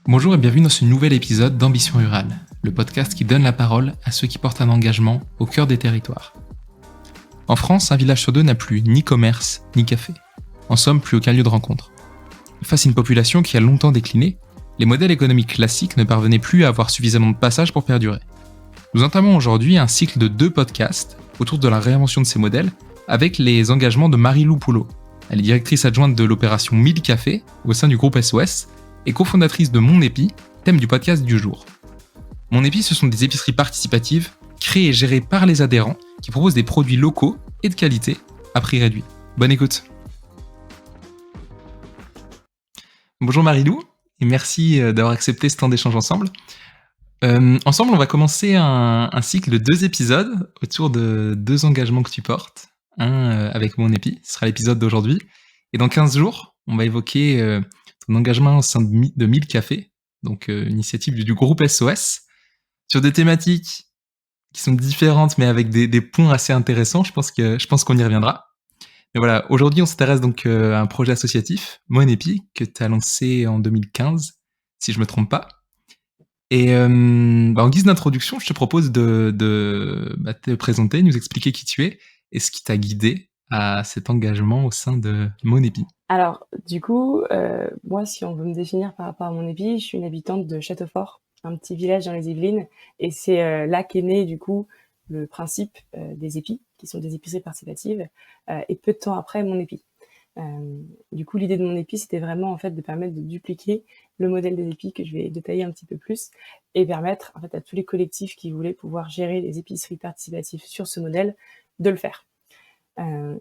Bonjour et bienvenue dans ce nouvel épisode d'Ambition Rurale, le podcast qui donne la parole à ceux qui portent un engagement au cœur des territoires. En France, un village sur deux n'a plus ni commerce, ni café. En somme, plus aucun lieu de rencontre. Face à une population qui a longtemps décliné, les modèles économiques classiques ne parvenaient plus à avoir suffisamment de passages pour perdurer. Nous entamons aujourd'hui un cycle de 2 podcasts autour de la réinvention de ces modèles avec les engagements de Marie-Lou Poulot. Elle est directrice adjointe de l'opération 1000 Cafés au sein du groupe SOS et cofondatrice de Mon Épi, thème du podcast du jour. Mon Épi, ce sont des épiceries participatives créées et gérées par les adhérents qui proposent des produits locaux et de qualité à prix réduit. Bonne écoute. Bonjour Marie-Lou et merci d'avoir accepté ce temps d'échange ensemble. Ensemble, on va commencer un cycle de 2 épisodes autour de 2 engagements que tu portes. Un avec Mon Épi, ce sera l'épisode d'aujourd'hui. Et dans 15 jours, on va évoquer ton engagement au sein de 1000 Cafés, donc initiative du groupe SOS, sur des thématiques qui sont différentes mais avec des points assez intéressants. Je pense qu'on y reviendra. Mais voilà, aujourd'hui, on s'intéresse donc à un projet associatif, Mon Épi, que tu as lancé en 2015, si je me trompe pas. Et en guise d'introduction, je te propose de te présenter, nous expliquer qui tu es et ce qui t'a guidé à cet engagement au sein de Mon Épi. Alors, du coup, moi, si on veut me définir par rapport à Mon Épi, je suis une habitante de Châteaufort, un petit village dans les Yvelines, et c'est là qu'est né, du coup, le principe des épis, qui sont des épiceries participatives, et peu de temps après, Mon Épi. Du coup, l'idée de Mon Épi, c'était vraiment, en fait, de permettre de dupliquer le modèle des épis, que je vais détailler un petit peu plus, et permettre, en fait, à tous les collectifs qui voulaient pouvoir gérer les épiceries participatives sur ce modèle, de le faire.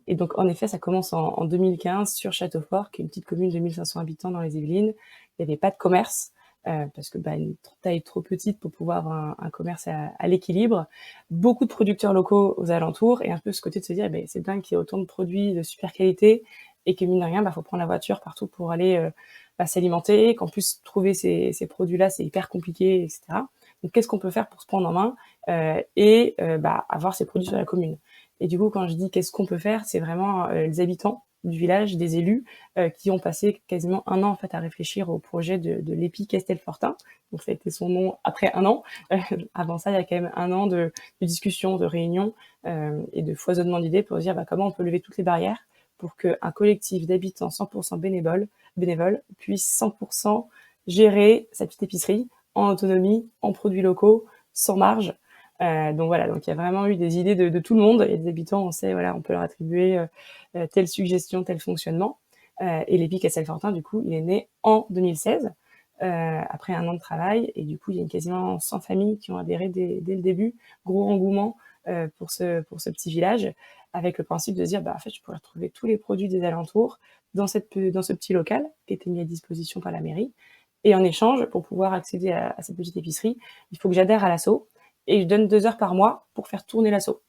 Et donc, en effet, ça commence en 2015 sur Châteaufort, qui est une petite commune de 1500 habitants dans les Yvelines. Il n'y avait pas de commerce, parce que une taille trop petite pour pouvoir avoir un commerce à l'équilibre. Beaucoup de producteurs locaux aux alentours, et un peu ce côté de se dire, c'est dingue qu'il y ait autant de produits de super qualité, et que mine de rien, faut prendre la voiture partout pour aller s'alimenter, qu'en plus, trouver ces produits-là, c'est hyper compliqué, etc. Donc, qu'est-ce qu'on peut faire pour se prendre en main et avoir ces produits sur la commune? Et du coup, quand je dis qu'est-ce qu'on peut faire, c'est vraiment les habitants du village, des élus, qui ont passé quasiment 1 an en fait à réfléchir au projet de l'épi Castelfortin. Donc ça a été son nom après 1 an. Avant ça, il y a quand même 1 an de discussions, de réunions et de foisonnement d'idées pour dire comment on peut lever toutes les barrières pour qu'un collectif d'habitants 100% bénévoles puisse 100% gérer sa petite épicerie en autonomie, en produits locaux, sans marge. Donc il y a vraiment eu des idées de tout le monde, et des habitants, on sait, on peut leur attribuer telle suggestion, tel fonctionnement. Et l'épi Castelfortin, du coup, il est né en 2016, après 1 an de travail, et du coup, il y a quasiment 100 familles qui ont adhéré dès le début. Gros engouement pour ce petit village, avec le principe de se dire, en fait, je pourrais retrouver tous les produits des alentours dans ce petit local qui était mis à disposition par la mairie. Et en échange, pour pouvoir accéder à cette petite épicerie, il faut que j'adhère à l'asso, et je donne 2 heures par mois pour faire tourner l'asso.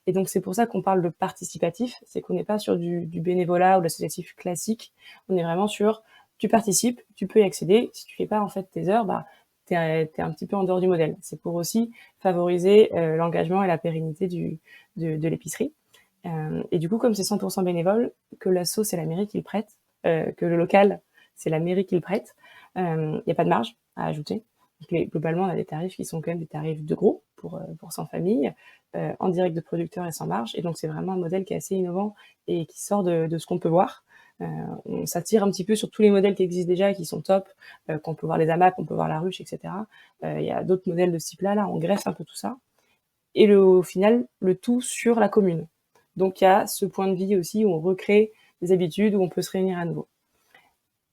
Et donc, c'est pour ça qu'on parle de participatif, c'est qu'on n'est pas sur du bénévolat ou de l'associatif classique, on est vraiment sur, tu participes, tu peux y accéder, si tu fais pas en fait tes heures, t'es un petit peu en dehors du modèle. C'est pour aussi favoriser l'engagement et la pérennité de l'épicerie. Et du coup, comme c'est 100% bénévole, que l'asso, c'est la mairie qui le prête, que le local, c'est la mairie qui le prête, il n'y a pas de marge à ajouter. Donc, globalement, on a des tarifs qui sont quand même des tarifs de gros pour 100 familles, en direct de producteurs et sans marge. Et donc, c'est vraiment un modèle qui est assez innovant et qui sort de ce qu'on peut voir. On s'attire un petit peu sur tous les modèles qui existent déjà et qui sont top, qu'on peut voir les AMAP, on peut voir la ruche, etc. Il y a d'autres modèles de ce type-là, on greffe un peu tout ça. Et au final, le tout sur la commune. Donc, il y a ce point de vie aussi où on recrée des habitudes, où on peut se réunir à nouveau.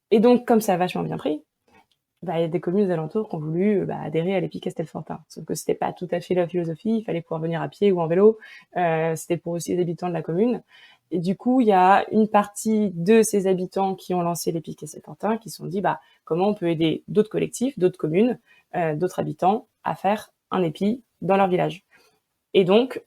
Et donc, comme ça a vachement bien pris, il y a des communes aux alentours qui ont voulu adhérer à l'épi Castelfortin. Sauf que c'était pas tout à fait la philosophie, il fallait pouvoir venir à pied ou en vélo, c'était pour aussi les habitants de la commune. Et du coup, il y a une partie de ces habitants qui ont lancé l'épi Castelfortin qui se sont dit comment on peut aider d'autres collectifs, d'autres communes, d'autres habitants à faire un épi dans leur village. Et donc,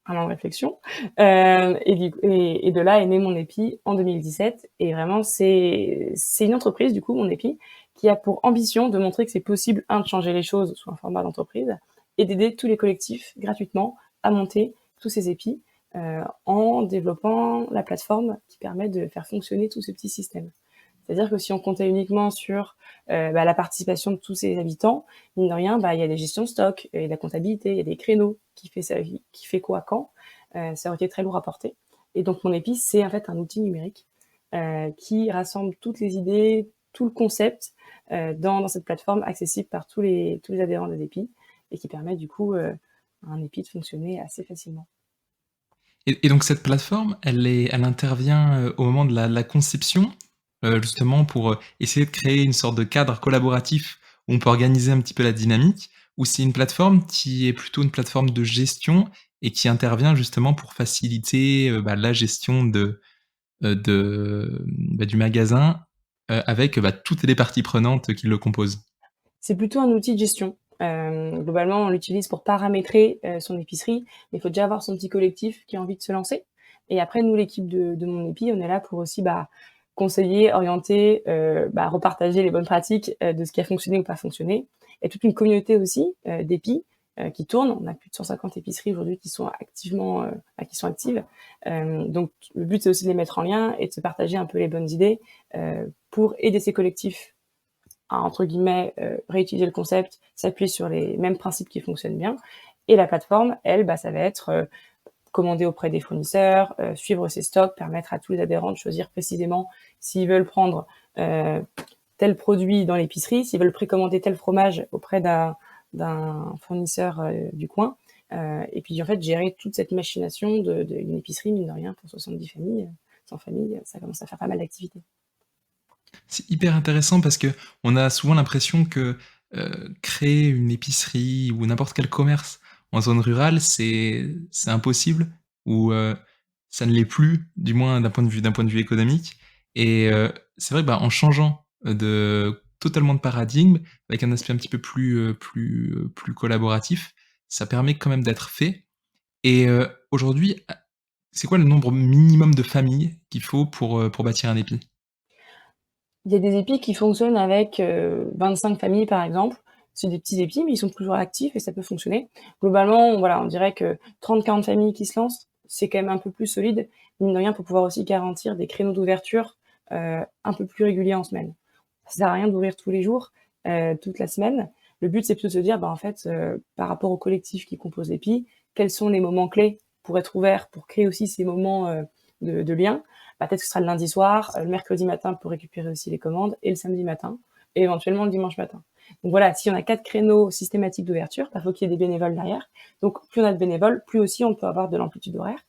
1 an de réflexion, et de là est né Mon Épi en 2017. Et vraiment, c'est une entreprise, du coup, Mon Épi, qui a pour ambition de montrer que c'est possible, de changer les choses sous un format d'entreprise, et d'aider tous les collectifs gratuitement à monter tous ces épis, en développant la plateforme qui permet de faire fonctionner tout ce petit système. C'est-à-dire que si on comptait uniquement sur la participation de tous ces habitants, mine de rien, il y a des gestions de stock, il y a de la comptabilité, il y a des créneaux qui fait quoi quand. Ça aurait été très lourd à porter. Et donc mon épice, c'est en fait un outil numérique qui rassemble toutes les idées, tout le concept dans cette plateforme accessible par tous les adhérents des épis et qui permet du coup à un épi de fonctionner assez facilement. Et donc cette plateforme, elle intervient, au moment de la conception, justement pour, essayer de créer une sorte de cadre collaboratif où on peut organiser un petit peu la dynamique? Ou c'est une plateforme qui est plutôt une plateforme de gestion et qui intervient justement pour faciliter, la gestion du magasin, avec, toutes les parties prenantes qui le composent? C'est plutôt un outil de gestion. Globalement, on l'utilise pour paramétrer son épicerie, mais il faut déjà avoir son petit collectif qui a envie de se lancer. Et après, nous, l'équipe de mon épi, on est là pour aussi conseiller, orienter, repartager les bonnes pratiques de ce qui a fonctionné ou pas fonctionné. Il y a toute une communauté aussi d'épis qui tourne. On a plus de 150 épiceries aujourd'hui qui sont qui sont actives. Donc, le but, c'est aussi de les mettre en lien et de se partager un peu les bonnes idées pour aider ces collectifs à, entre guillemets, réutiliser le concept, s'appuyer sur les mêmes principes qui fonctionnent bien. Et la plateforme, elle, ça va être commander auprès des fournisseurs, suivre ses stocks, permettre à tous les adhérents de choisir précisément s'ils veulent prendre tel produit dans l'épicerie, s'ils veulent précommander tel fromage auprès d'un fournisseur du coin. Et puis en fait, gérer toute cette machination d'une épicerie, mine de rien, pour 70 familles, 100 familles, ça commence à faire pas mal d'activités. C'est hyper intéressant parce que on a souvent l'impression que, créer une épicerie ou n'importe quel commerce en zone rurale, c'est impossible ou, ça ne l'est plus, du moins d'un point de vue économique et c'est vrai que, en changeant, de totalement de paradigme, avec un aspect un petit peu plus collaboratif, ça permet quand même d'être fait et aujourd'hui, c'est quoi le nombre minimum de familles qu'il faut pour bâtir un épi? Il y a des épis qui fonctionnent avec 25 familles, par exemple. C'est des petits épis, mais ils sont toujours actifs et ça peut fonctionner. Globalement, voilà, on dirait que 30-40 familles qui se lancent, c'est quand même un peu plus solide, mine de rien, pour pouvoir aussi garantir des créneaux d'ouverture un peu plus réguliers en semaine. Ça sert à rien d'ouvrir tous les jours, toute la semaine. Le but, c'est plutôt de se dire, en fait, par rapport au collectif qui compose l'EPI, quels sont les moments clés pour être ouvert, pour créer aussi ces moments de lien. Peut-être que ce sera le lundi soir, le mercredi matin pour récupérer aussi les commandes, et le samedi matin, et éventuellement le dimanche matin. Donc voilà, si on a 4 créneaux systématiques d'ouverture, il faut qu'il y ait des bénévoles derrière. Donc plus on a de bénévoles, plus aussi on peut avoir de l'amplitude horaire.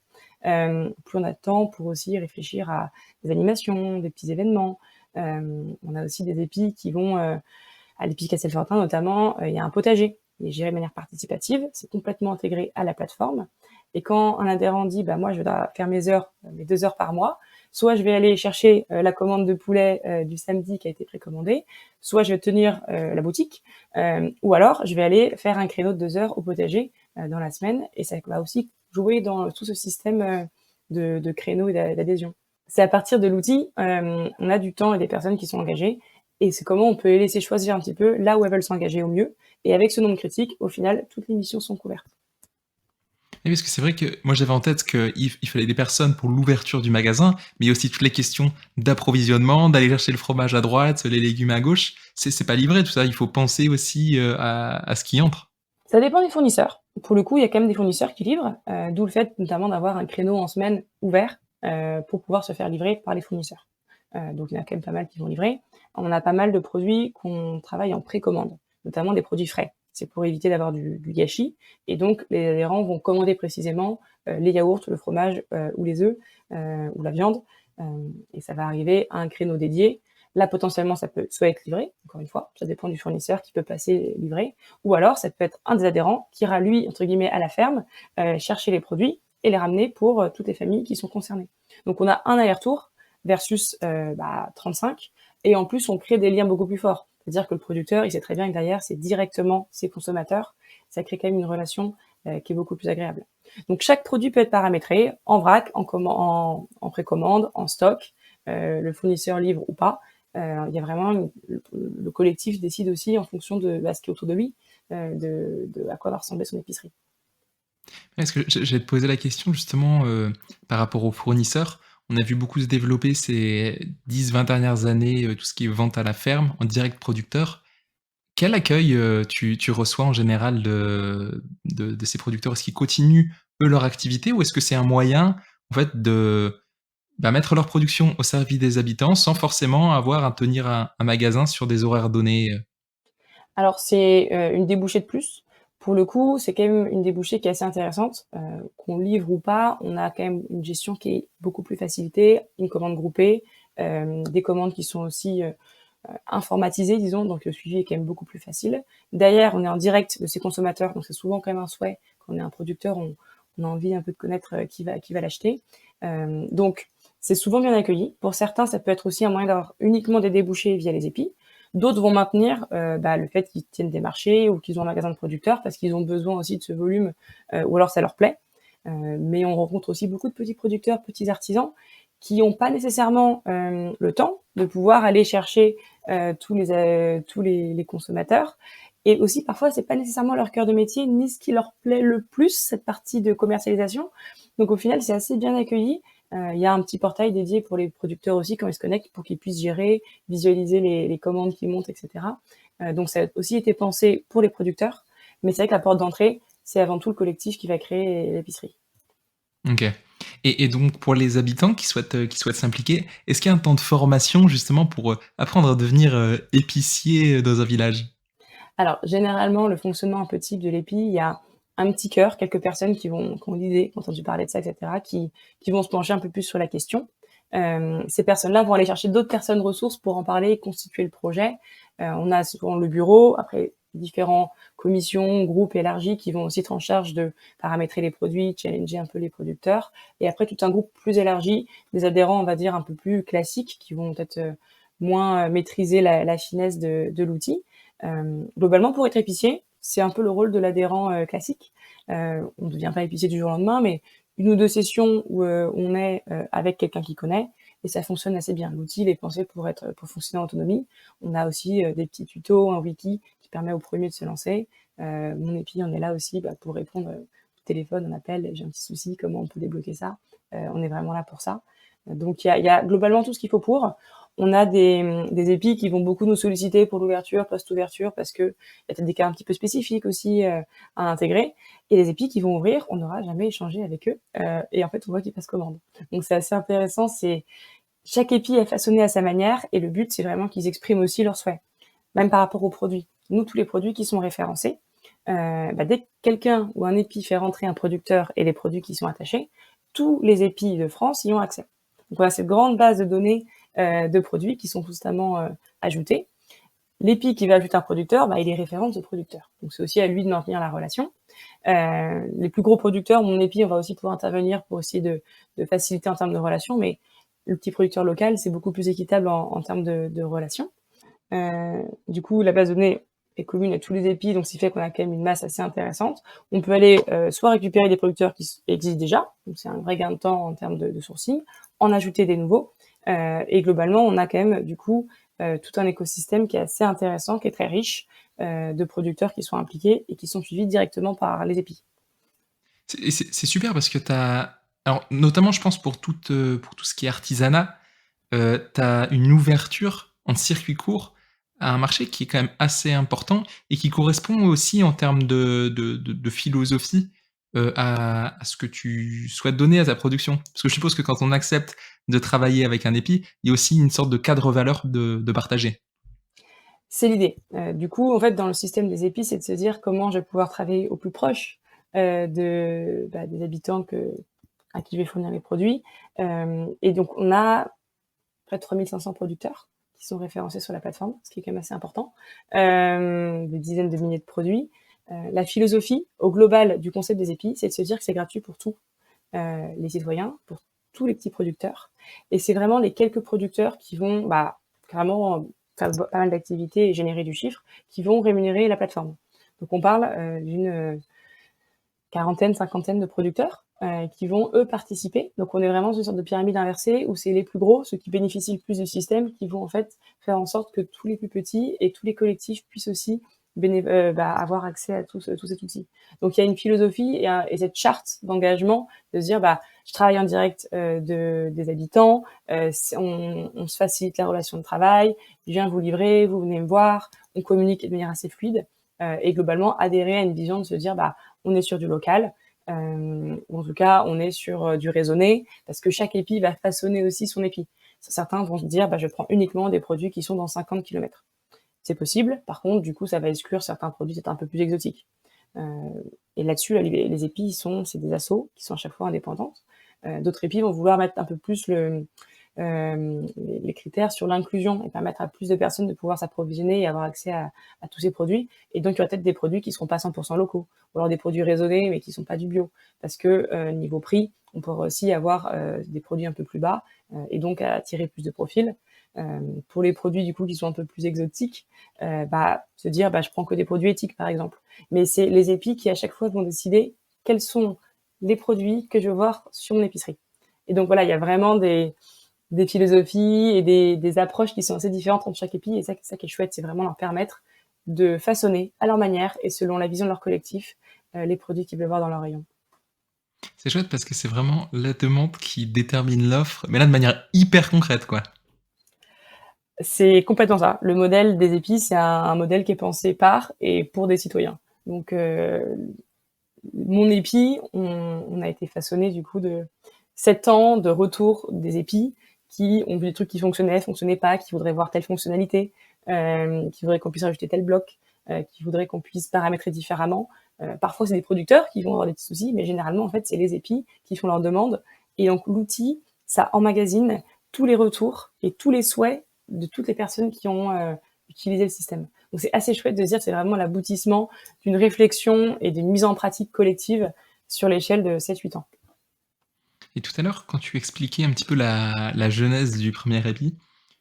Plus on a de temps pour aussi réfléchir à des animations, des petits événements. On a aussi des épis qui vont à l'épicerie Castelfortin notamment, il y a un potager. Il est géré de manière participative, c'est complètement intégré à la plateforme. Et quand un adhérent dit moi je dois faire mes heures, mes 2 heures par mois, soit je vais aller chercher la commande de poulet du samedi qui a été précommandée, soit je vais tenir la boutique, ou alors je vais aller faire un créneau de 2 heures au potager dans la semaine, et ça va aussi jouer dans tout ce système de créneaux et d'adhésion. C'est à partir de l'outil, on a du temps et des personnes qui sont engagées, et c'est comment on peut les laisser choisir un petit peu là où elles veulent s'engager au mieux. Et avec ce nombre critique, au final, toutes les missions sont couvertes. Oui, parce que c'est vrai que moi j'avais en tête qu'il fallait des personnes pour l'ouverture du magasin, mais il y a aussi toutes les questions d'approvisionnement, d'aller chercher le fromage à droite, les légumes à gauche. C'est pas livré tout ça, il faut penser aussi, à ce qui entre. Ça dépend des fournisseurs. Pour le coup, il y a quand même des fournisseurs qui livrent, d'où le fait notamment d'avoir un créneau en semaine ouvert pour pouvoir se faire livrer par les fournisseurs. Donc il y en a quand même pas mal qui vont livrer. On a pas mal de produits qu'on travaille en précommande, notamment des produits frais. C'est pour éviter d'avoir du gâchis, et donc les adhérents vont commander précisément les yaourts, le fromage ou les œufs ou la viande, et ça va arriver à un créneau dédié. Là, potentiellement, ça peut soit être livré, encore une fois, ça dépend du fournisseur qui peut passer livrer, ou alors ça peut être un des adhérents qui ira, lui, entre guillemets, à la ferme, chercher les produits et les ramener pour toutes les familles qui sont concernées. Donc on a un aller-retour versus 35, et en plus on crée des liens beaucoup plus forts. C'est-à-dire que le producteur, il sait très bien que derrière, c'est directement ses consommateurs. Ça crée quand même une relation qui est beaucoup plus agréable. Donc chaque produit peut être paramétré en vrac, en précommande, en stock, le fournisseur livre ou pas. Il y a vraiment le collectif décide aussi en fonction de ce qui est autour de lui, à quoi va ressembler son épicerie. Est-ce que j'allais te poser la question justement, par rapport aux fournisseurs. On a vu beaucoup se développer ces 10-20 dernières années, tout ce qui est vente à la ferme, en direct producteur. Quel accueil, tu reçois en général de ces producteurs? Est-ce qu'ils continuent, eux, leur activité ou est-ce que c'est un moyen, en fait, de, bah, mettre leur production au service des habitants sans forcément avoir à tenir un magasin sur des horaires donnés? Alors c'est, une débouchée de plus. Pour le coup, c'est quand même une débouchée qui est assez intéressante, qu'on livre ou pas, on a quand même une gestion qui est beaucoup plus facilitée, une commande groupée, des commandes qui sont aussi, informatisées disons, donc le suivi est quand même beaucoup plus facile. Derrière, on est en direct de ces consommateurs, donc c'est souvent quand même un souhait. Quand on est un producteur, on a envie un peu de connaître, qui va l'acheter. Donc c'est souvent bien accueilli. Pour certains, ça peut être aussi un moyen d'avoir uniquement des débouchés via les épis. D'autres vont maintenir, le fait qu'ils tiennent des marchés ou qu'ils ont un magasin de producteurs parce qu'ils ont besoin aussi de ce volume, ou alors ça leur plaît. Mais on rencontre aussi beaucoup de petits producteurs, petits artisans qui ont pas nécessairement, le temps de pouvoir aller chercher, tous les consommateurs et aussi parfois c'est pas nécessairement leur cœur de métier ni ce qui leur plaît le plus, cette partie de commercialisation. Donc au final, c'est assez bien accueilli. Il y a un petit portail dédié pour les producteurs aussi quand ils se connectent pour qu'ils puissent gérer, visualiser les commandes qui montent et cetera. Donc ça a aussi été pensé pour les producteurs, mais c'est vrai que la porte d'entrée, c'est avant tout le collectif qui va créer l'épicerie. OK. Et donc pour les habitants qui souhaitent s'impliquer, est-ce qu'il y a un temps de formation justement pour, apprendre à devenir, épicier, dans un village? Alors, généralement, le fonctionnement un peu type de l'épi, il y a un petit cœur, quelques personnes qui ont l'idée, qui ont entendu parler de ça, et cetera, qui vont se pencher un peu plus sur la question. Ces personnes-là vont aller chercher d'autres personnes ressources pour en parler et constituer le projet. On a souvent le bureau, après différents commissions, groupes élargis qui vont aussi être en charge de paramétrer les produits, challenger un peu les producteurs. Et après, tout un groupe plus élargi, des adhérents, on va dire, un peu plus classiques, qui vont peut-être moins maîtriser la finesse de l'outil. Globalement, pour être épicier, c'est un peu le rôle de l'adhérent, classique. On ne devient pas épicier du jour au lendemain, mais 1 ou 2 sessions où, on est, avec quelqu'un qui connaît et ça fonctionne assez bien. L'outil, il est pensé pour fonctionner en autonomie. On a aussi, des petits tutos, un wiki qui permet aux premiers de se lancer. Mon épi, on est là aussi, pour répondre, au téléphone, on appelle: «J'ai un petit souci, comment on peut débloquer ça?» On est vraiment là pour ça. Donc il y a globalement tout ce qu'il faut pour. On a des épis qui vont beaucoup nous solliciter pour l'ouverture, post-ouverture, parce qu'il y a peut-être des cas un petit peu spécifiques aussi, à intégrer et les épis qui vont ouvrir, on n'aura jamais échangé avec eux, et en fait, on voit qu'ils passent commande. Donc c'est assez intéressant, c'est chaque épi est façonné à sa manière et le but, c'est vraiment qu'ils expriment aussi leurs souhaits, même par rapport aux produits. Nous, tous les produits qui sont référencés, dès que quelqu'un ou un épi fait rentrer un producteur et les produits qui sont attachés, tous les épis de France y ont accès. Donc on a cette grande base de données, de produits qui sont constamment, ajoutés. L'épi qui va ajouter un producteur, il est référent de ce producteur. Donc c'est aussi à lui de maintenir la relation. Les plus gros producteurs, mon épi, on va aussi pouvoir intervenir pour essayer de faciliter en termes de relations, mais le petit producteur local, c'est beaucoup plus équitable en termes de relations. Du coup, la base de données est commune à tous les épis, donc ce qui fait qu'on a quand même une masse assez intéressante. On peut aller, soit récupérer des producteurs qui existent déjà, donc c'est un vrai gain de temps en termes de sourcing, en ajouter des nouveaux, et globalement, on a quand même du coup, tout un écosystème qui est assez intéressant, qui est très riche, de producteurs qui sont impliqués et qui sont suivis directement par les épis. C'est super parce que tu as alors notamment je pense pour tout ce qui est artisanat, tu as une ouverture en circuit court à un marché qui est quand même assez important et qui correspond aussi en termes de philosophie, à ce que tu souhaites donner à ta production. Parce que je suppose que quand on accepte de travailler avec un épi, il y a aussi une sorte de cadre valeur de partager. C'est l'idée. Du coup, en fait, dans le système des épis, c'est de se dire: «Comment je vais pouvoir travailler au plus proche, des habitants à qui je vais fournir les produits?» Et donc on a près de 3 500 producteurs qui sont référencés sur la plateforme, ce qui est quand même assez important. Des dizaines de milliers de produits. La philosophie au global du concept des épis, c'est de se dire que c'est gratuit pour tous, les citoyens, pour tous les petits producteurs et c'est vraiment les quelques producteurs qui vont, carrément faire pas mal d'activités et générer du chiffre, qui vont rémunérer la plateforme. Donc on parle, d'une quarantaine, cinquantaine de producteurs, qui vont, eux, participer. Donc on est vraiment dans une sorte de pyramide inversée où c'est les plus gros, ceux qui bénéficient le plus du système, qui vont en fait faire en sorte que tous les plus petits et tous les collectifs puissent aussi, avoir accès à tout cet outil. Donc il y a une philosophie et cette charte d'engagement de se dire, je travaille en direct des habitants, on se facilite la relation de travail, je viens vous livrer, vous venez me voir, on communique de manière assez fluide et globalement adhérer à une vision de se dire, on est sur du local, ou en tout cas on est sur du raisonné, parce que chaque épi va façonner aussi son épi. Certains vont se dire, je prends uniquement des produits qui sont dans 50 kilomètres. C'est possible, par contre, du coup, ça va exclure certains produits peut-être un peu plus exotiques. Et là-dessus, là, les épis, c'est des assos qui sont à chaque fois indépendantes. D'autres épis vont vouloir mettre un peu plus les critères sur l'inclusion et permettre à plus de personnes de pouvoir s'approvisionner et avoir accès à tous ces produits. Et donc, il y aura peut-être des produits qui ne seront pas 100% locaux, ou alors des produits raisonnés mais qui ne sont pas du bio. Parce que niveau prix, on pourra aussi avoir des produits un peu plus bas et donc attirer plus de profils. Pour les produits du coup qui sont un peu plus exotiques, se dire je prends que des produits éthiques par exemple. Mais c'est les épis qui à chaque fois vont décider quels sont les produits que je veux voir sur mon épicerie. Et donc voilà, il y a vraiment des philosophies et des approches qui sont assez différentes entre chaque épi, et ça qui est chouette, c'est vraiment leur permettre de façonner à leur manière et selon la vision de leur collectif les produits qu'ils veulent voir dans leur rayon. C'est chouette parce que c'est vraiment la demande qui détermine l'offre, mais là de manière hyper concrète, quoi. C'est complètement ça. Le modèle des épis, c'est un modèle qui est pensé par et pour des citoyens. Donc mon épi, on a été façonné du coup de 7 ans de retour des épis qui ont vu des trucs qui fonctionnaient pas, qui voudraient voir telle fonctionnalité, qui voudraient qu'on puisse rajouter tel bloc, qui voudraient qu'on puisse paramétrer différemment. Parfois, c'est des producteurs qui vont avoir des petits soucis, mais généralement, en fait, c'est les épis qui font leurs demandes. Et donc, l'outil, ça emmagasine tous les retours et tous les souhaits de toutes les personnes qui ont utilisé le système. Donc, c'est assez chouette de se dire que c'est vraiment l'aboutissement d'une réflexion et d'une mise en pratique collective sur l'échelle de 7-8 ans. Et tout à l'heure, quand tu expliquais un petit peu la genèse du premier épi,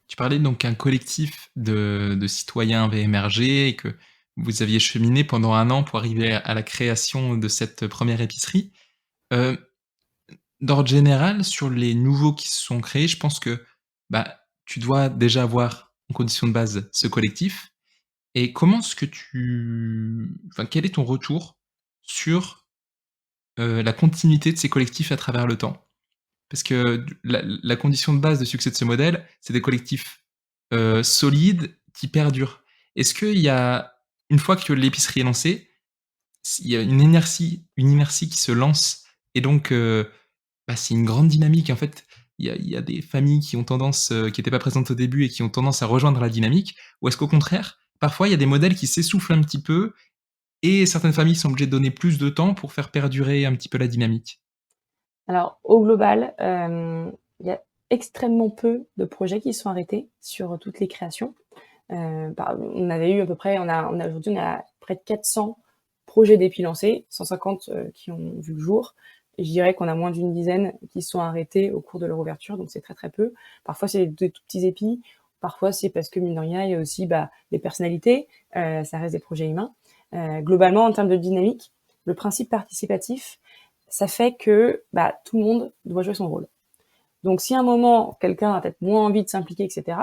tu parlais donc qu'un collectif de citoyens avait émergé et que vous aviez cheminé pendant 1 an pour arriver à la création de cette première épicerie. Heu, D'ordre général, sur les nouveaux qui se sont créés, je pense que, tu dois déjà avoir en condition de base ce collectif. Et comment est-ce que quel est ton retour sur, la continuité de ces collectifs à travers le temps? Parce que la condition de base de succès de ce modèle, c'est des collectifs, solides qui perdurent. Est-ce qu'il y a une fois que l'épicerie est lancée, il y a une inertie qui se lance et donc c'est une grande dynamique en fait. Il y a des familles qui ont tendance, qui étaient pas présentes au début et qui ont tendance à rejoindre la dynamique? Ou est-ce qu'au contraire, parfois il y a des modèles qui s'essoufflent un petit peu et certaines familles sont obligées de donner plus de temps pour faire perdurer un petit peu la dynamique? Alors, au global, il y a extrêmement peu de projets qui sont arrêtés sur toutes les créations. On avait eu à peu près, aujourd'hui, on a près de 400 projets d'épis lancés, 150 qui ont vu le jour. Et je dirais qu'on a moins d'une dizaine qui sont arrêtés au cours de leur ouverture, donc c'est très très peu. Parfois, c'est des tout petits épis. Parfois, c'est parce que, mine de rien, il y a aussi des personnalités. Ça reste des projets humains. Globalement, en termes de dynamique, le principe participatif, ça fait que tout le monde doit jouer son rôle. Donc, si à un moment, quelqu'un a peut-être moins envie de s'impliquer, etc.,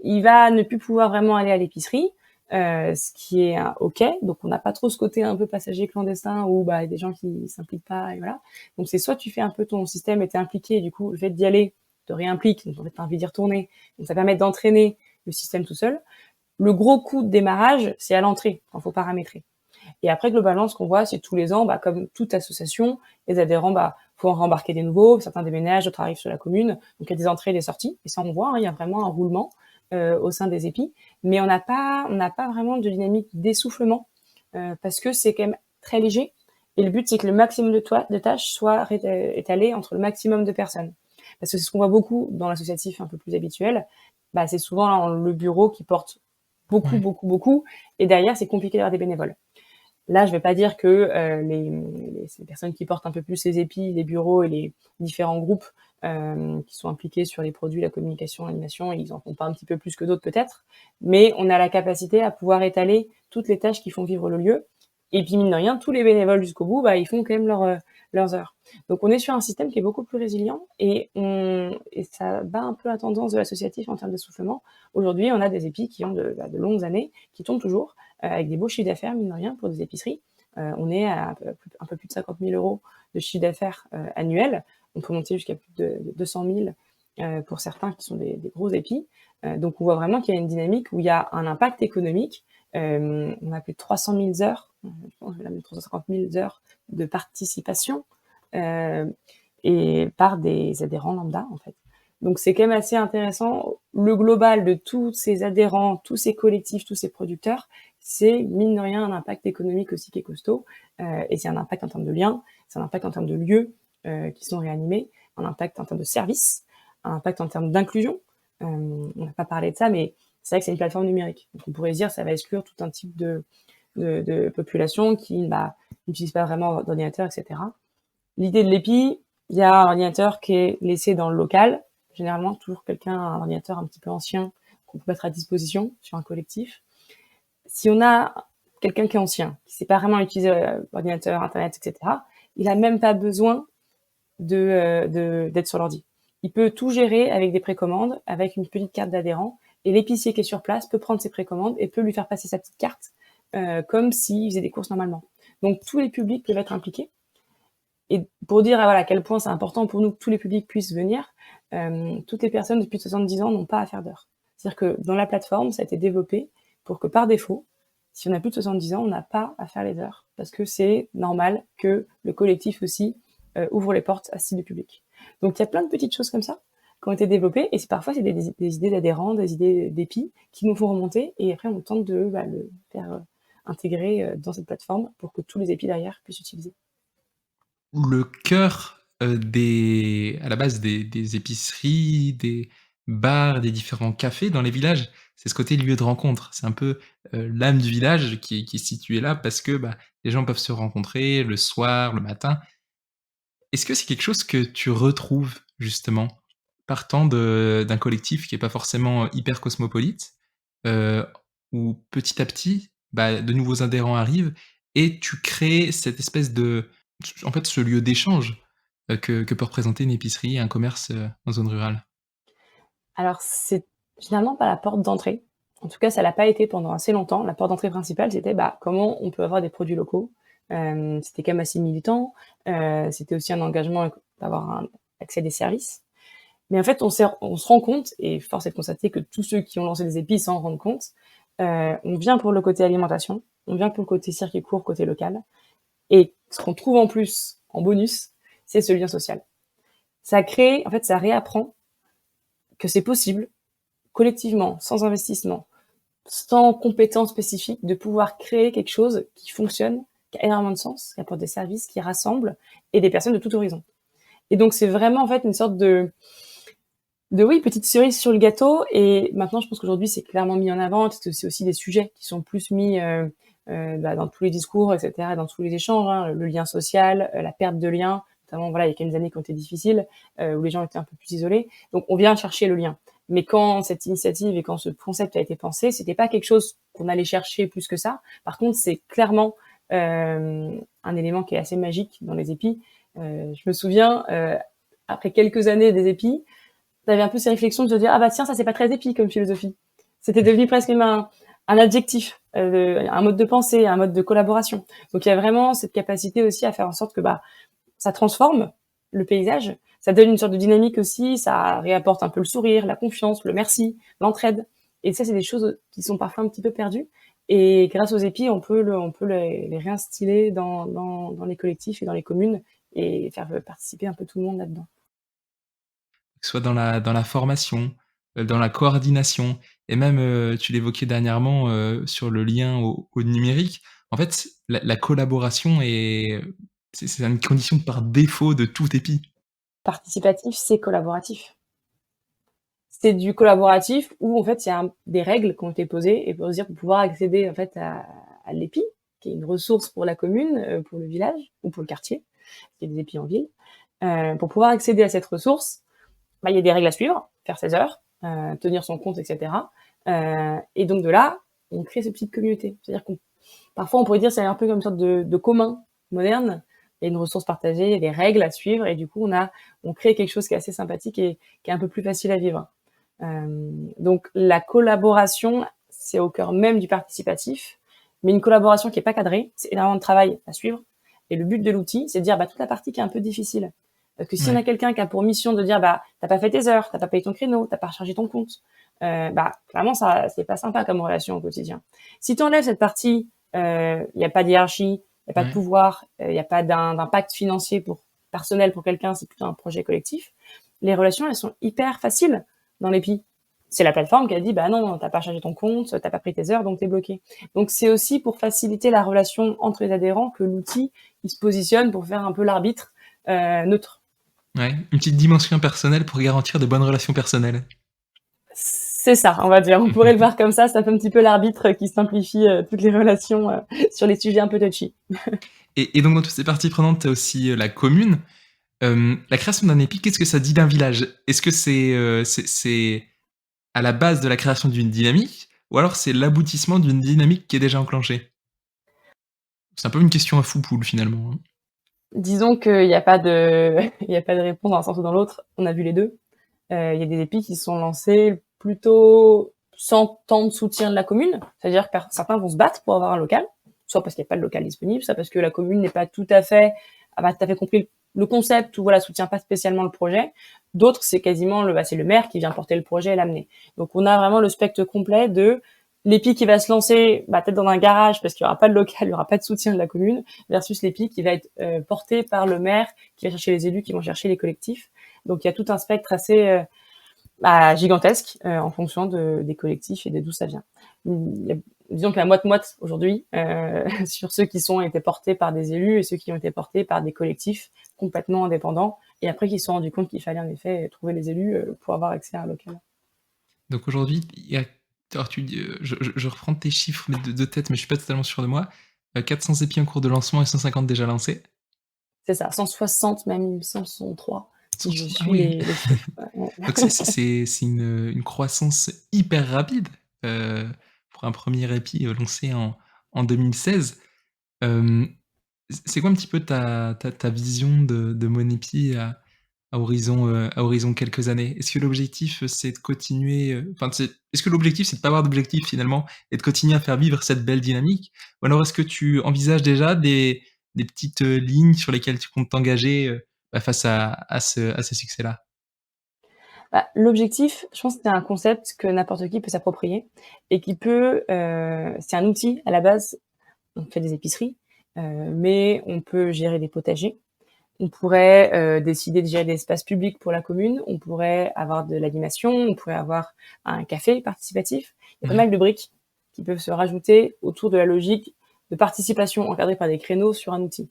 il va ne plus pouvoir vraiment aller à l'épicerie, ce qui est OK. Donc, on n'a pas trop ce côté un peu passager clandestin où il y a des gens qui s'impliquent pas et voilà. Donc, c'est soit tu fais un peu ton système et t'es impliqué et du coup, le fait d'y aller te réimplique, donc en fait, t'as envie d'y retourner. Donc, ça permet d'entraîner le système tout seul. Le gros coup de démarrage, c'est à l'entrée, quand faut paramétrer. Et après, globalement, ce qu'on voit, c'est tous les ans, comme toute association, les adhérents, faut en rembarquer des nouveaux, certains déménagent, d'autres arrivent sur la commune. Donc, il y a des entrées et des sorties. Et ça, on voit, il y a vraiment un roulement au sein des épis. Mais on n'a pas vraiment de dynamique d'essoufflement parce que c'est quand même très léger. Et le but, c'est que le maximum de tâches soit étalé entre le maximum de personnes. Parce que c'est ce qu'on voit beaucoup dans l'associatif un peu plus habituel. C'est souvent le bureau qui porte beaucoup, Ouais. beaucoup, beaucoup. Et derrière, c'est compliqué d'avoir des bénévoles. Là, je vais pas dire que les personnes qui portent un peu plus les épis, les bureaux et les différents groupes qui sont impliqués sur les produits, la communication, l'animation, ils en font pas un petit peu plus que d'autres peut-être, mais on a la capacité à pouvoir étaler toutes les tâches qui font vivre le lieu. Et puis mine de rien, tous les bénévoles jusqu'au bout, ils font quand même leurs heures. Donc on est sur un système qui est beaucoup plus résilient et ça bat un peu la tendance de l'associatif en termes d'essoufflement. Aujourd'hui, on a des épis qui ont de longues années, qui tournent toujours, avec des beaux chiffres d'affaires, mine de rien, pour des épiceries. On est à un peu plus de 50 000 € de chiffre d'affaires annuel. On peut monter jusqu'à plus de 200 000 pour certains qui sont des gros épis. Donc on voit vraiment qu'il y a une dynamique où il y a un impact économique. On a plus de 300 000 heures, je pense que je vais la mettre 350 000 heures de participation et par des adhérents lambda, en fait. Donc c'est quand même assez intéressant. Le global de tous ces adhérents, tous ces collectifs, tous ces producteurs, c'est mine de rien un impact économique aussi qui est costaud. Et c'est un impact en termes de liens, c'est un impact en termes de lieux qui sont réanimés, un impact en termes de services, un impact en termes d'inclusion. On n'a pas parlé de ça, mais c'est vrai que c'est une plateforme numérique. Donc on pourrait se dire que ça va exclure tout un type de population qui n'utilise pas vraiment d'ordinateur, etc. L'idée de l'EPI, il y a un ordinateur qui est laissé dans le local. Généralement, toujours quelqu'un a un ordinateur un petit peu ancien qu'on peut mettre à disposition sur un collectif. Si on a quelqu'un qui est ancien, qui ne sait pas vraiment utiliser l'ordinateur, Internet, etc., il n'a même pas besoin d'être sur l'ordi. Il peut tout gérer avec des précommandes, avec une petite carte d'adhérent, et l'épicier qui est sur place peut prendre ses précommandes et peut lui faire passer sa petite carte, comme s'il faisait des courses normalement. Donc tous les publics peuvent être impliqués. Et pour dire à quel point c'est important pour nous que tous les publics puissent venir, toutes les personnes depuis 70 ans n'ont pas à faire d'heures. C'est-à-dire que dans la plateforme, ça a été développé pour que par défaut, si on a plus de 70 ans, on n'a pas à faire les heures. Parce que c'est normal que le collectif aussi ouvre les portes à ce type de public. Donc il y a plein de petites choses comme ça qui ont été développées, et parfois c'est des idées d'adhérents, des idées d'épis qui nous font remonter, et après on tente de le faire intégrer dans cette plateforme pour que tous les épis derrière puissent utiliser. Le cœur, à la base des épiceries, des bars, des différents cafés dans les villages, c'est ce côté lieu de rencontre. C'est un peu, l'âme du village qui est située là parce que, les gens peuvent se rencontrer le soir, le matin. Est-ce que c'est quelque chose que tu retrouves justement, partant d'un collectif qui est pas forcément hyper cosmopolite, heu, où petit à petit, de nouveaux adhérents arrivent et tu crées cette espèce en fait, ce lieu d'échange, que peut représenter une épicerie, un commerce, en zone rurale? Alors c'est finalement pas la porte d'entrée. En tout cas, ça l'a pas été pendant assez longtemps. La porte d'entrée principale, c'était, comment on peut avoir des produits locaux. C'était quand même assez militant. C'était aussi un engagement d'avoir un accès à des services. Mais en fait, on se rend compte, et force est de constater que tous ceux qui ont lancé des épis s'en rendent compte, on vient pour le côté alimentation, on vient pour le côté circuit court, côté local, et ce qu'on trouve en plus, en bonus, c'est ce lien social. Ça crée, en fait, ça réapprend que c'est possible, collectivement, sans investissement, sans compétences spécifiques, de pouvoir créer quelque chose qui fonctionne, qui a énormément de sens, qui apporte des services, qui rassemble, et des personnes de tout horizon. Et donc c'est vraiment en fait une sorte de petite cerise sur le gâteau. Et maintenant je pense qu'aujourd'hui c'est clairement mis en avant. C'est aussi des sujets qui sont plus mis dans tous les discours, etc., dans tous les échanges, hein, le lien social, la perte de lien, notamment il y a quelques années qui ont été difficiles, où les gens étaient un peu plus isolés. Donc on vient chercher le lien. Mais quand cette initiative et quand ce concept a été pensé, c'était pas quelque chose qu'on allait chercher plus que ça. Par contre, c'est clairement un élément qui est assez magique dans les épis. Je me souviens, après quelques années des épis, j'avais un peu ces réflexions de se dire, tiens, ça c'est pas très épi comme philosophie. C'était devenu presque même un adjectif, un mode de pensée, un mode de collaboration. Donc il y a vraiment cette capacité aussi à faire en sorte que ça transforme le paysage, ça donne une sorte de dynamique aussi, ça réapporte un peu le sourire, la confiance, le merci, l'entraide. Et ça, c'est des choses qui sont parfois un petit peu perdues. Et grâce aux épis, on peut les réinstiller dans les collectifs et dans les communes et faire participer un peu tout le monde là-dedans. Que ce soit dans la formation, dans la coordination et même, tu l'évoquais dernièrement, sur le lien au numérique. En fait, la collaboration c'est une condition par défaut de tout épi. Participatif, c'est collaboratif. C'est du collaboratif où en fait il y a des règles qui ont été posées et pour dire pour pouvoir accéder en fait à l'EPI, qui est une ressource pour la commune, pour le village ou pour le quartier, il y a des épis en ville. Pour pouvoir accéder à cette ressource, il y a des règles à suivre, faire ses heures, tenir son compte, etc. Et donc de là, on crée cette petite communauté. C'est-à-dire qu'on parfois on pourrait dire c'est un peu comme une sorte de commun moderne. Il y a une ressource partagée, il y a des règles à suivre et du coup on crée quelque chose qui est assez sympathique et qui est un peu plus facile à vivre. Donc la collaboration, c'est au cœur même du participatif. Mais une collaboration qui est pas cadrée, c'est énormément de travail à suivre. Et le but de l'outil, c'est de dire toute la partie qui est un peu difficile. Parce que si on a Ouais. quelqu'un qui a pour mission de dire t'as pas fait tes heures, t'as pas payé ton créneau, t'as pas rechargé ton compte, clairement ça c'est pas sympa comme relation au quotidien. Si tu enlèves cette partie, il y a pas de hiérarchie, il y a pas de Ouais. pouvoir, il y a pas d'impact financier personnel pour quelqu'un, c'est plutôt un projet collectif. Les relations elles sont hyper faciles dans l'EPI. C'est la plateforme qui a dit non, t'as pas chargé ton compte, t'as pas pris tes heures, donc t'es bloqué. Donc c'est aussi pour faciliter la relation entre les adhérents que l'outil il se positionne pour faire un peu l'arbitre neutre. Ouais. Une petite dimension personnelle pour garantir de bonnes relations personnelles. C'est ça, on va dire. On pourrait le voir comme ça. C'est un petit peu l'arbitre qui simplifie toutes les relations sur les sujets un peu touchy. Et donc dans toutes ces parties prenantes, tu as aussi, la commune. La création d'un épi, qu'est-ce que ça dit d'un village? Est-ce que c'est à la base de la création d'une dynamique ou alors c'est l'aboutissement d'une dynamique qui est déjà enclenchée? C'est un peu une question à fou-poule finalement, hein. Disons qu'il n'y a pas de, il y a pas de réponse dans un sens ou dans l'autre. On a vu les deux. Il y a des épis qui sont lancés plutôt sans tant de soutien de la commune. C'est-à-dire que certains vont se battre pour avoir un local, soit parce qu'il n'y a pas de local disponible, soit parce que la commune n'est pas tout à fait, a pas tout à fait compris le concept ou soutient pas spécialement le projet. D'autres, c'est quasiment c'est le maire qui vient porter le projet et l'amener. Donc on a vraiment le spectre complet de l'épi qui va se lancer peut-être dans un garage parce qu'il y aura pas de local, il y aura pas de soutien de la commune, versus l'épi qui va être porté par le maire, qui va chercher les élus, qui vont chercher les collectifs. Donc il y a tout un spectre assez gigantesque en fonction des collectifs et de d'où ça vient. Disons qu'il y a moite-moite aujourd'hui sur ceux qui ont été portés par des élus et ceux qui ont été portés par des collectifs complètement indépendants et après qui se sont rendus compte qu'il fallait en effet trouver les élus pour avoir accès à un local. Donc aujourd'hui, il y a alors tu dis, je reprends tes chiffres mais de tête, mais je suis pas totalement sûr de moi. 400 épis en cours de lancement et 150 déjà lancés. C'est ça, 160 même, il me semble, 103, si je Ah suis oui! les chiffres. Ouais. Donc c'est une croissance hyper rapide, heu, pour un premier épi, lancé en 2016. Hem, c'est quoi un petit peu ta vision de Mon Épi à horizon quelques années? Est-ce que l'objectif, c'est de continuer, enfin, est-ce que l'objectif, c'est de pas avoir d'objectif finalement et de continuer à faire vivre cette belle dynamique? Ou alors est-ce que tu envisages déjà des petites, lignes sur lesquelles tu comptes t'engager, face à ce succès-là? L'objectif, je pense que c'est un concept que n'importe qui peut s'approprier et qui peut, c'est un outil à la base. On fait des épiceries, mais on peut gérer des potagers. On pourrait décider de gérer des espaces publics pour la commune. On pourrait avoir de l'animation. On pourrait avoir un café participatif. Il y a pas Ouais. mal de briques qui peuvent se rajouter autour de la logique de participation encadrée par des créneaux sur un outil.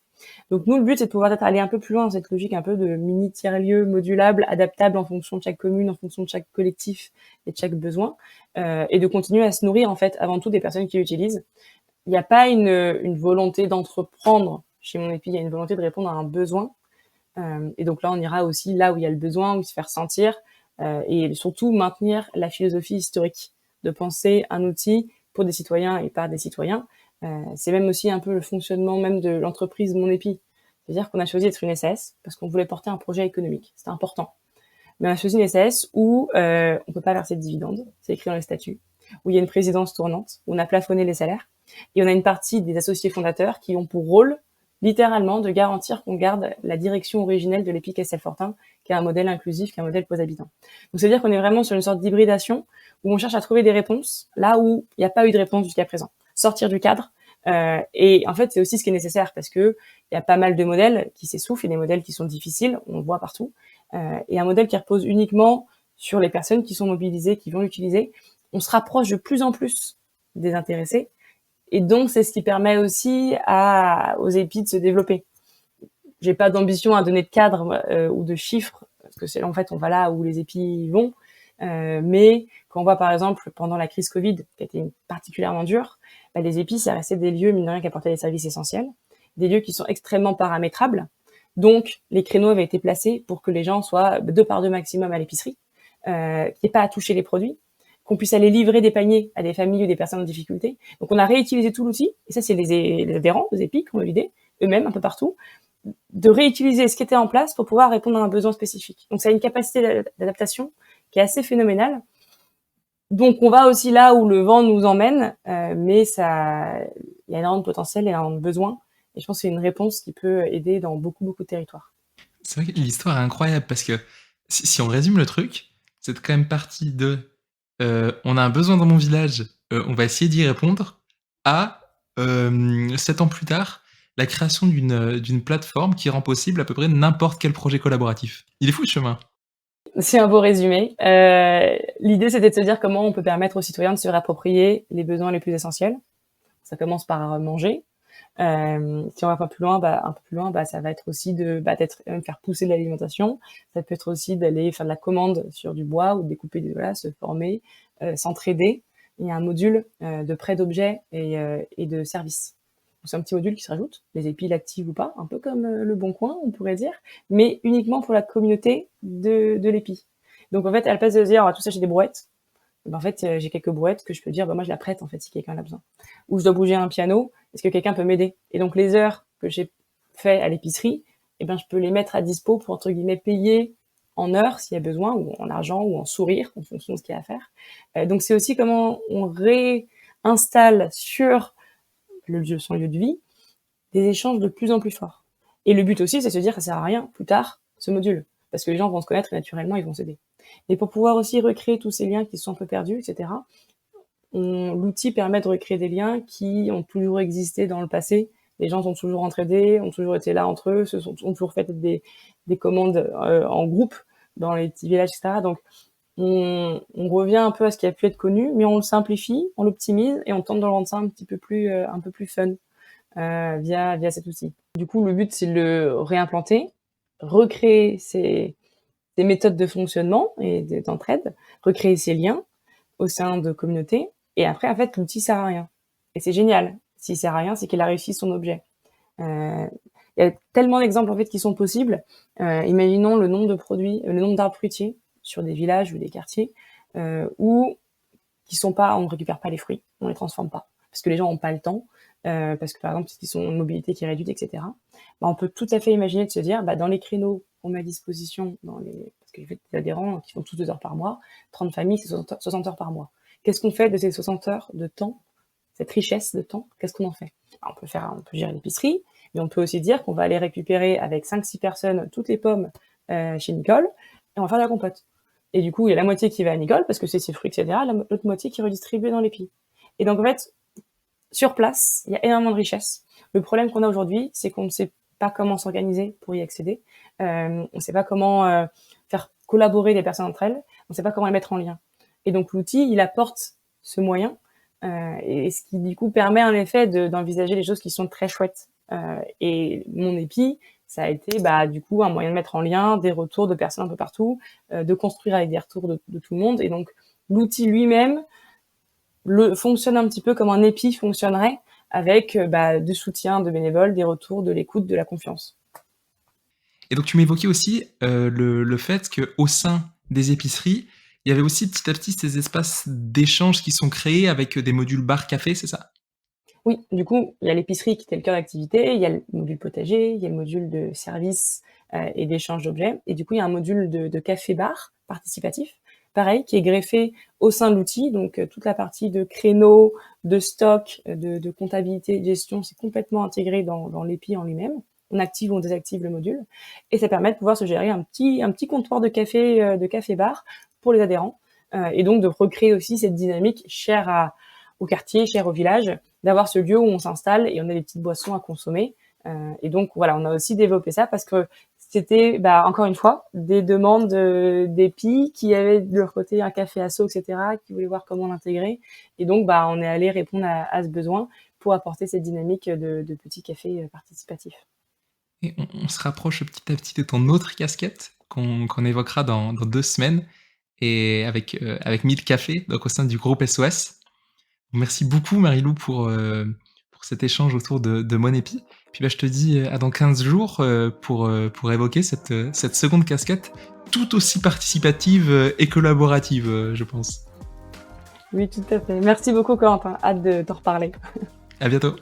Donc nous, le but, c'est de pouvoir peut-être aller un peu plus loin dans cette logique un peu de mini tiers-lieu modulable, adaptable en fonction de chaque commune, en fonction de chaque collectif et de chaque besoin, et de continuer à se nourrir en fait avant tout des personnes qui l'utilisent. Il n'y a pas une volonté d'entreprendre chez Mon Épi, il y a une volonté de répondre à un besoin. Et donc là, on ira aussi là où il y a le besoin, où se faire sentir, et surtout maintenir la philosophie historique de penser un outil pour des citoyens et par des citoyens. C'est même aussi un peu le fonctionnement même de l'entreprise Mon Épi. C'est-à-dire qu'on a choisi d'être une SAS parce qu'on voulait porter un projet économique. C'était important. Mais on a choisi une SAS où on peut pas verser de dividendes, c'est écrit dans les statuts, où il y a une présidence tournante, où on a plafonné les salaires, et on a une partie des associés fondateurs qui ont pour rôle, littéralement, de garantir qu'on garde la direction originelle de l'EPIC Castelfortin, qui est un modèle inclusif, qui est un modèle pose-habitant. Donc, c'est-à-dire qu'on est vraiment sur une sorte d'hybridation où on cherche à trouver des réponses là où il n'y a pas eu de réponse jusqu'à présent. Sortir du cadre. Et en fait, c'est aussi ce qui est nécessaire parce que il y a pas mal de modèles qui s'essoufflent et des modèles qui sont difficiles, on le voit partout. Et un modèle qui repose uniquement sur les personnes qui sont mobilisées, qui vont l'utiliser, on se rapproche de plus en plus des intéressés. Et donc, c'est ce qui permet aussi aux épis de se développer. J'ai pas d'ambition à donner de cadre ou de chiffres, parce que c'est en fait, on va là où les épis vont. Mais quand on voit, par exemple, pendant la crise Covid, qui a été particulièrement dure, les épis, ça restait des lieux, mine de rien, qui apportaient des services essentiels, des lieux qui sont extrêmement paramétrables. Donc, les créneaux avaient été placés pour que les gens soient 2 par 2 maximum à l'épicerie, qu'il n'y ait pas à toucher les produits, qu'on puisse aller livrer des paniers à des familles ou des personnes en difficulté. Donc, on a réutilisé tout l'outil, et ça, c'est les adhérents des épis qui ont eu l'idée, eux-mêmes, un peu partout, de réutiliser ce qui était en place pour pouvoir répondre à un besoin spécifique. Donc, ça a une capacité d'adaptation qui est assez phénoménale. Donc, on va aussi là où le vent nous emmène, mais ça, il y a énormément de potentiel, il y a énormément de besoins. Et je pense que c'est une réponse qui peut aider dans beaucoup, beaucoup de territoires. C'est vrai que l'histoire est incroyable parce que si on résume le truc, c'est quand même parti de on a un besoin dans mon village, on va essayer d'y répondre, à 7 ans plus tard, la création d'une plateforme qui rend possible à peu près n'importe quel projet collaboratif. Il est fou ce chemin. C'est un beau résumé. L'idée, c'était de se dire comment on peut permettre aux citoyens de se réapproprier les besoins les plus essentiels. Ça commence par manger. Si on va un peu plus loin, ça va être aussi d'être faire pousser de l'alimentation. Ça peut être aussi d'aller faire de la commande sur du bois ou de découper se former, s'entraider. Il y a un module de prêt d'objets et de services. C'est un petit module qui se rajoute, les épis l'activent ou pas, un peu comme le Bon Coin, on pourrait dire, mais uniquement pour la communauté de l'épi. Donc en fait, à la place de se dire on va tous acheter des brouettes, en fait, j'ai quelques brouettes que je peux dire, moi je la prête en fait si quelqu'un en a besoin. Ou je dois bouger un piano, est-ce que quelqu'un peut m'aider? Et donc les heures que j'ai fait à l'épicerie, je peux les mettre à dispo pour entre guillemets payer en heures s'il y a besoin, ou en argent, ou en sourire, en fonction de ce qu'il y a à faire. Donc c'est aussi comment on réinstalle sur son lieu de vie des échanges de plus en plus forts. Et le but aussi, c'est de se dire que ça sert à rien plus tard ce module, parce que les gens vont se connaître et naturellement ils vont s'aider. Et pour pouvoir aussi recréer tous ces liens qui sont un peu perdus, etc., l'outil permet de recréer des liens qui ont toujours existé dans le passé. Les gens sont toujours entraidés, ont toujours été là entre eux, ont toujours fait des commandes en groupe dans les petits villages, etc. Donc, on revient un peu à ce qui a pu être connu, mais on le simplifie, on l'optimise et on tente de le rendre ça un peu plus fun via cet outil. Du coup, le but, c'est de le réimplanter, recréer ces méthodes de fonctionnement et d'entraide, recréer ces liens au sein de communautés. Et après, en fait, l'outil sert à rien. Et c'est génial. S'il sert à rien, c'est qu'il a réussi son objet. Il y a tellement d'exemples en fait qui sont possibles. Imaginons le nombre de produits, le nombre d'arbres fruitiers sur des villages ou des quartiers où on ne récupère pas les fruits, on les transforme pas, parce que les gens n'ont pas le temps, parce que par exemple, ils ont une mobilité qui est réduite, etc. On peut tout à fait imaginer de se dire, dans les créneaux qu'on met à disposition, parce qu'il y a des adhérents qui font tous 2 heures par mois, 30 familles, c'est 60 heures par mois. Qu'est-ce qu'on fait de ces 60 heures de temps, cette richesse de temps? Qu'est-ce qu'on en fait? On peut gérer l'épicerie, mais on peut aussi dire qu'on va aller récupérer avec 5-6 personnes toutes les pommes chez Nicole, et on va faire de la compote. Et du coup, il y a la moitié qui va à Nicole, parce que c'est ses fruits, etc., l'autre moitié qui est redistribuée dans l'épi. Et donc, en fait, sur place, il y a énormément de richesse. Le problème qu'on a aujourd'hui, c'est qu'on ne sait pas comment s'organiser pour y accéder. On ne sait pas comment faire collaborer les personnes entre elles. On ne sait pas comment les mettre en lien. Et donc, l'outil, il apporte ce moyen, et ce qui, du coup, permet en effet d'envisager des choses qui sont très chouettes. Et mon épi, ça a été du coup un moyen de mettre en lien des retours de personnes un peu partout, de construire avec des retours de tout le monde. Et donc l'outil lui-même fonctionne un petit peu comme un épi fonctionnerait, avec du soutien de bénévoles, des retours, de l'écoute, de la confiance. Et donc tu m'évoquais aussi le fait qu'au sein des épiceries, il y avait aussi petit à petit ces espaces d'échange qui sont créés avec des modules bar-café, c'est ça? Oui, du coup, il y a l'épicerie qui était le cœur d'activité, il y a le module potager, il y a le module de service et d'échange d'objets. Et du coup, il y a un module de café-bar participatif, pareil, qui est greffé au sein de l'outil. Donc, toute la partie de créneaux, de stock, de comptabilité, de gestion, c'est complètement intégré dans l'épi en lui-même. On active ou on désactive le module. Et ça permet de pouvoir se gérer un petit comptoir de café-bar pour les adhérents. Et donc, de recréer aussi cette dynamique chère au quartier, chère au village, d'avoir ce lieu où on s'installe et on a des petites boissons à consommer. Et donc, voilà, on a aussi développé ça parce que c'était, encore une fois, des demandes d'épis qui avaient de leur côté un café asso, etc., qui voulaient voir comment l'intégrer. Et donc, on est allé répondre à ce besoin pour apporter cette dynamique de petits cafés participatifs. Et on se rapproche petit à petit de ton autre casquette qu'on évoquera dans 2 semaines et avec 1000 cafés, donc au sein du groupe SOS. Merci beaucoup Marilou pour cet échange autour de Mon Épi. Puis je te dis à dans 15 jours pour évoquer cette seconde casquette tout aussi participative et collaborative, je pense. Oui, tout à fait. Merci beaucoup, Corentin. Hâte de t'en reparler. À bientôt.